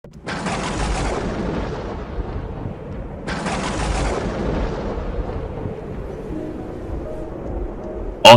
En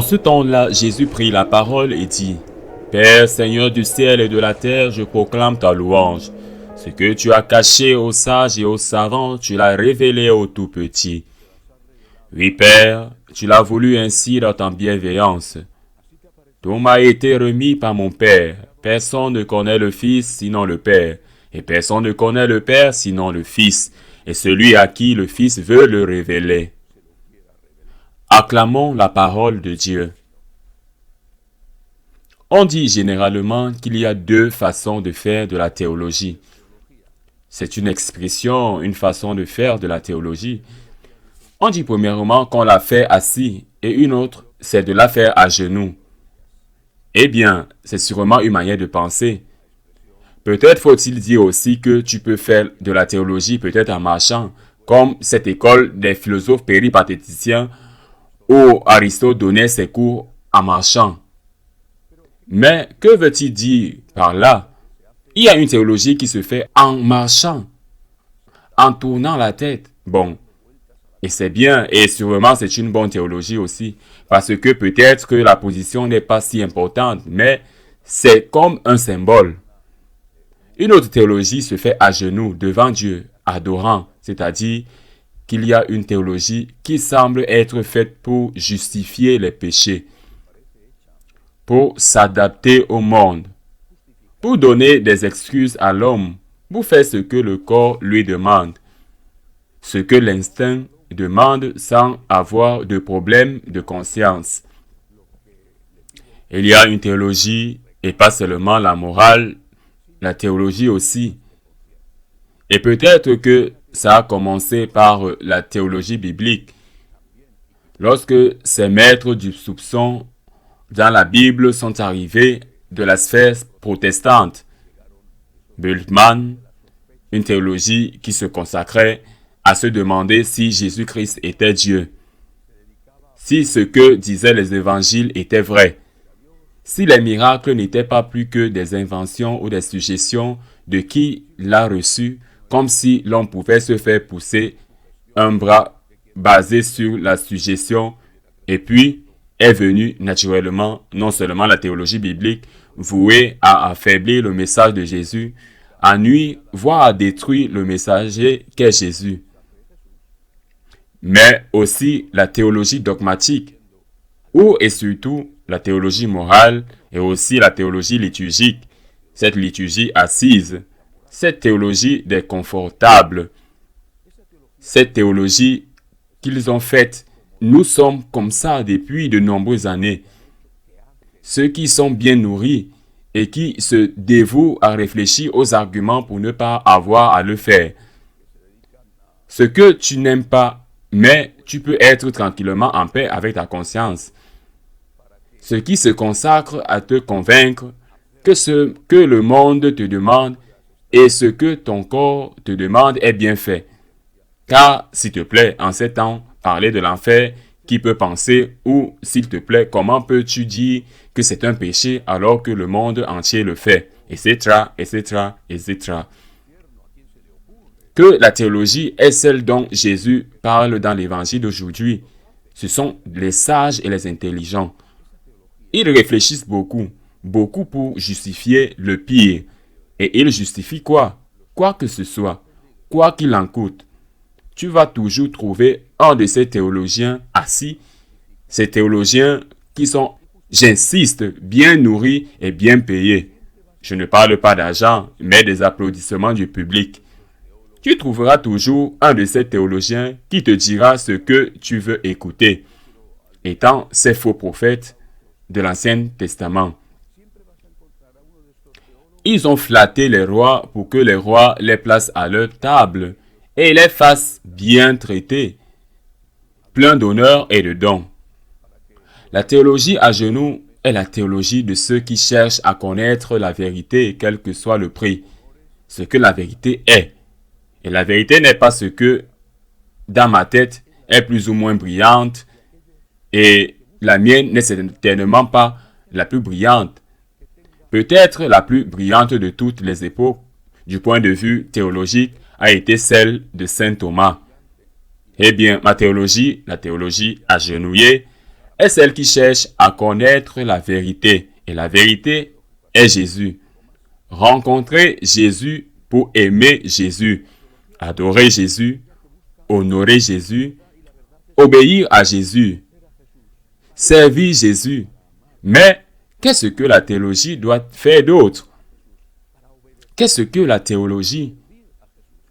ce temps-là, Jésus prit la parole et dit, « Père, Seigneur du ciel et de la terre, je proclame ta louange. Ce que tu as caché aux sages et aux savants, tu l'as révélé aux tout-petits. Oui, Père, tu l'as voulu ainsi dans ta bienveillance. Tout m'a été remis par mon Père. Personne ne connaît le Fils sinon le Père, et personne ne connaît le Père sinon le Fils, et celui à qui le Fils veut le révéler. » Acclamons la parole de Dieu. On dit généralement qu'il y a deux façons de faire de la théologie. C'est une expression, une façon de faire de la théologie. On dit premièrement qu'on la fait assis et une autre, c'est de la faire à genoux. Eh bien, c'est sûrement une manière de penser. Peut-être faut-il dire aussi que tu peux faire de la théologie peut-être en marchant, comme cette école des philosophes péripatéticiens où Aristote donnait ses cours en marchant. Mais que veut-il dire par là? Il y a une théologie qui se fait en marchant, en tournant la tête. Bon, et c'est bien, et sûrement c'est une bonne théologie aussi, parce que peut-être que la position n'est pas si importante, mais c'est comme un symbole. Une autre théologie se fait à genoux devant Dieu, adorant, c'est-à-dire qu'il y a une théologie qui semble être faite pour justifier les péchés, pour s'adapter au monde, pour donner des excuses à l'homme, pour faire ce que le corps lui demande, ce que l'instinct demande sans avoir de problème de conscience. Il y a une théologie, et pas seulement la morale, la théologie aussi. Et peut-être que ça a commencé par la théologie biblique. Lorsque ces maîtres du soupçon dans la Bible sont arrivés de la sphère protestante, Bultmann, une théologie qui se consacrait à se demander si Jésus-Christ était Dieu, si ce que disaient les évangiles était vrai, si les miracles n'étaient pas plus que des inventions ou des suggestions de qui l'a reçu, comme si l'on pouvait se faire pousser un bras basé sur la suggestion, et puis est venue naturellement non seulement la théologie biblique vouée à affaiblir le message de Jésus, à nuire, voire à détruire le messager qu'est Jésus, mais aussi la théologie dogmatique, ou et surtout la théologie morale et aussi la théologie liturgique, cette liturgie assise, cette théologie des confortables, cette théologie qu'ils ont faite. Nous sommes comme ça depuis de nombreuses années. Ceux qui sont bien nourris et qui se dévouent à réfléchir aux arguments pour ne pas avoir à le faire. Ce que tu n'aimes pas, mais tu peux être tranquillement en paix avec ta conscience. Ceux qui se consacrent à te convaincre que ce que le monde te demande et ce que ton corps te demande est bien fait. Car, s'il te plaît, en ces temps, parler de l'enfer, qui peut penser, ou, s'il te plaît, comment peux-tu dire que c'est un péché alors que le monde entier le fait, etc., etc., etc. Que la théologie est celle dont Jésus parle dans l'évangile d'aujourd'hui. Ce sont les sages et les intelligents. Ils réfléchissent beaucoup, beaucoup pour justifier le pire. Et ils justifient quoi? Quoi que ce soit, quoi qu'il en coûte. Tu vas toujours trouver un de ces théologiens assis, ces théologiens qui sont, j'insiste, bien nourris et bien payés. Je ne parle pas d'argent, mais des applaudissements du public. Tu trouveras toujours un de ces théologiens qui te dira ce que tu veux écouter, étant ces faux prophètes de l'Ancien Testament. Ils ont flatté les rois pour que les rois les placent à leur table et les fassent bien traiter, plein d'honneur et de dons. La théologie à genoux est la théologie de ceux qui cherchent à connaître la vérité, quel que soit le prix, ce que la vérité est. Et la vérité n'est pas ce que, dans ma tête, est plus ou moins brillante, et la mienne n'est certainement pas la plus brillante. Peut-être la plus brillante de toutes les époques, du point de vue théologique, a été celle de saint Thomas. Eh bien, ma théologie, la théologie agenouillée, est celle qui cherche à connaître la vérité. Et la vérité est Jésus. Rencontrer Jésus pour aimer Jésus, adorer Jésus, honorer Jésus, obéir à Jésus, servir Jésus. Mais qu'est-ce que la théologie doit faire d'autre? Qu'est-ce que la théologie?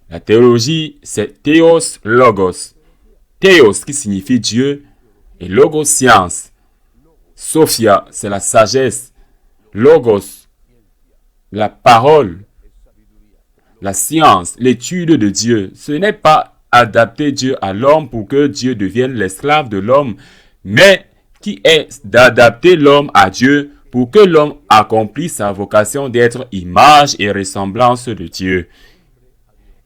La théologie, c'est théos logos. Théos qui signifie Dieu et logos science. Sophia, c'est la sagesse. Logos, la parole. La science, l'étude de Dieu. Ce n'est pas adapter Dieu à l'homme pour que Dieu devienne l'esclave de l'homme, mais qui est d'adapter l'homme à Dieu pour que l'homme accomplisse sa vocation d'être image et ressemblance de Dieu.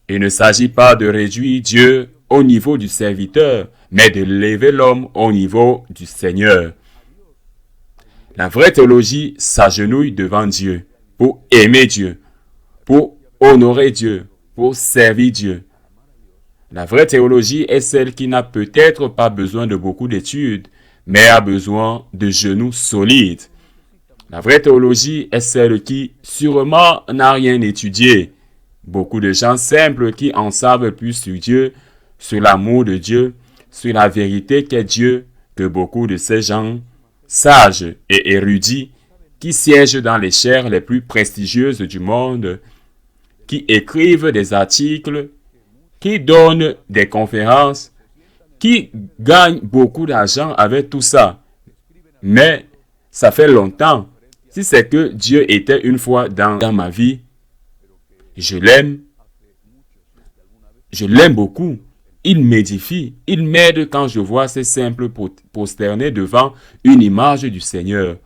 Il ne s'agit pas de réduire Dieu au niveau du serviteur, mais de lever l'homme au niveau du Seigneur. La vraie théologie s'agenouille devant Dieu pour aimer Dieu, pour honorer Dieu, pour servir Dieu. La vraie théologie est celle qui n'a peut-être pas besoin de beaucoup d'études, mais a besoin de genoux solides. La vraie théologie est celle qui, sûrement, n'a rien étudié. Beaucoup de gens simples qui en savent plus sur Dieu, sur l'amour de Dieu, sur la vérité qu'est Dieu, que beaucoup de ces gens sages et érudits qui siègent dans les chaires les plus prestigieuses du monde, qui écrivent des articles, qui donnent des conférences, qui gagnent beaucoup d'argent avec tout ça. Mais ça fait longtemps. Si c'est que Dieu était une fois dans ma vie, je l'aime beaucoup. Il m'édifie, il m'aide quand je vois ces simples prosternés devant une image du Seigneur.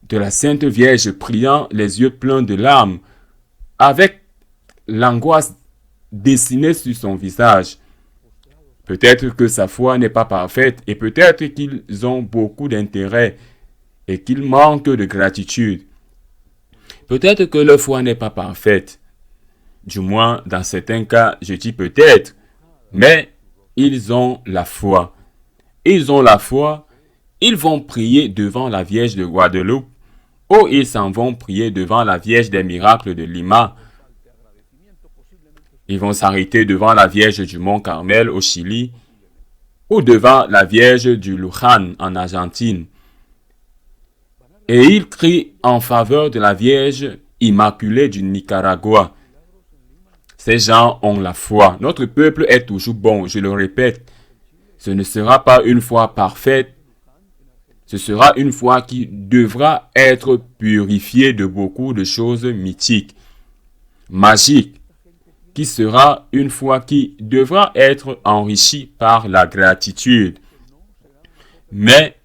De la Sainte Vierge priant les yeux pleins de larmes, avec l'angoisse dessinée sur son visage. Peut-être que sa foi n'est pas parfaite et peut-être qu'ils ont beaucoup d'intérêt et qu'ils manquent de gratitude. Peut-être que leur foi n'est pas parfaite. Du moins, dans certains cas, je dis peut-être, mais ils ont la foi. Ils ont la foi, ils vont prier devant la Vierge de Guadeloupe, ou ils s'en vont prier devant la Vierge des miracles de Lima. Ils vont s'arrêter devant la Vierge du Mont Carmel au Chili, ou devant la Vierge du Luján en Argentine. Et ils crient en faveur de la Vierge Immaculée du Nicaragua. Ces gens ont la foi. Notre peuple est toujours bon, je le répète. Ce ne sera pas une foi parfaite. Ce sera une foi qui devra être purifiée de beaucoup de choses mythiques, magiques, qui sera une foi qui devra être enrichie par la gratitude. Mais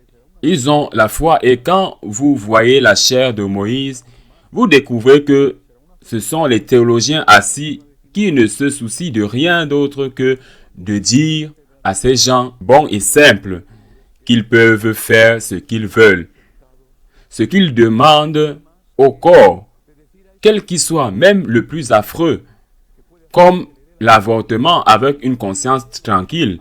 ils ont la foi et quand vous voyez la chair de Moïse, vous découvrez que ce sont les théologiens assis qui ne se soucient de rien d'autre que de dire à ces gens bons et simples qu'ils peuvent faire ce qu'ils veulent. Ce qu'ils demandent au corps, quel qu'il soit, même le plus affreux, comme l'avortement avec une conscience tranquille.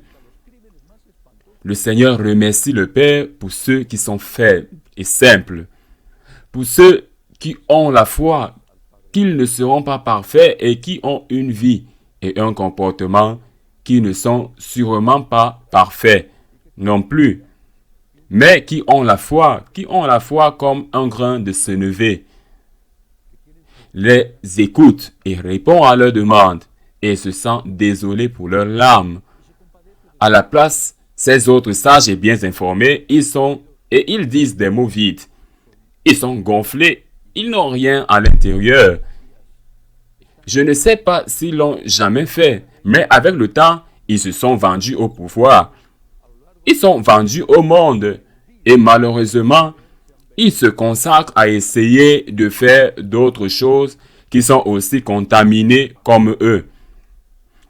Le Seigneur remercie le Père pour ceux qui sont faibles et simples, pour ceux qui ont la foi, qu'ils ne seront pas parfaits et qui ont une vie et un comportement qui ne sont sûrement pas parfaits non plus, mais qui ont la foi comme un grain de sénévé. Les écoute et répond à leurs demandes et se sent désolé pour leurs larmes. À la place, ces autres sages et bien informés, ils disent des mots vides. Ils sont gonflés, ils n'ont rien à l'intérieur. Je ne sais pas s'ils l'ont jamais fait, mais avec le temps, ils se sont vendus au pouvoir. Ils sont vendus au monde et malheureusement, ils se consacrent à essayer de faire d'autres choses qui sont aussi contaminées comme eux.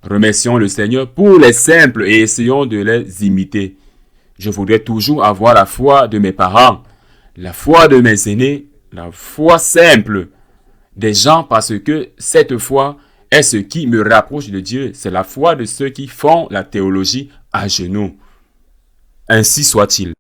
Remercions le Seigneur pour les simples et essayons de les imiter. Je voudrais toujours avoir la foi de mes parents, la foi de mes aînés, la foi simple des gens parce que cette foi est ce qui me rapproche de Dieu. C'est la foi de ceux qui font la théologie à genoux. Ainsi soit-il.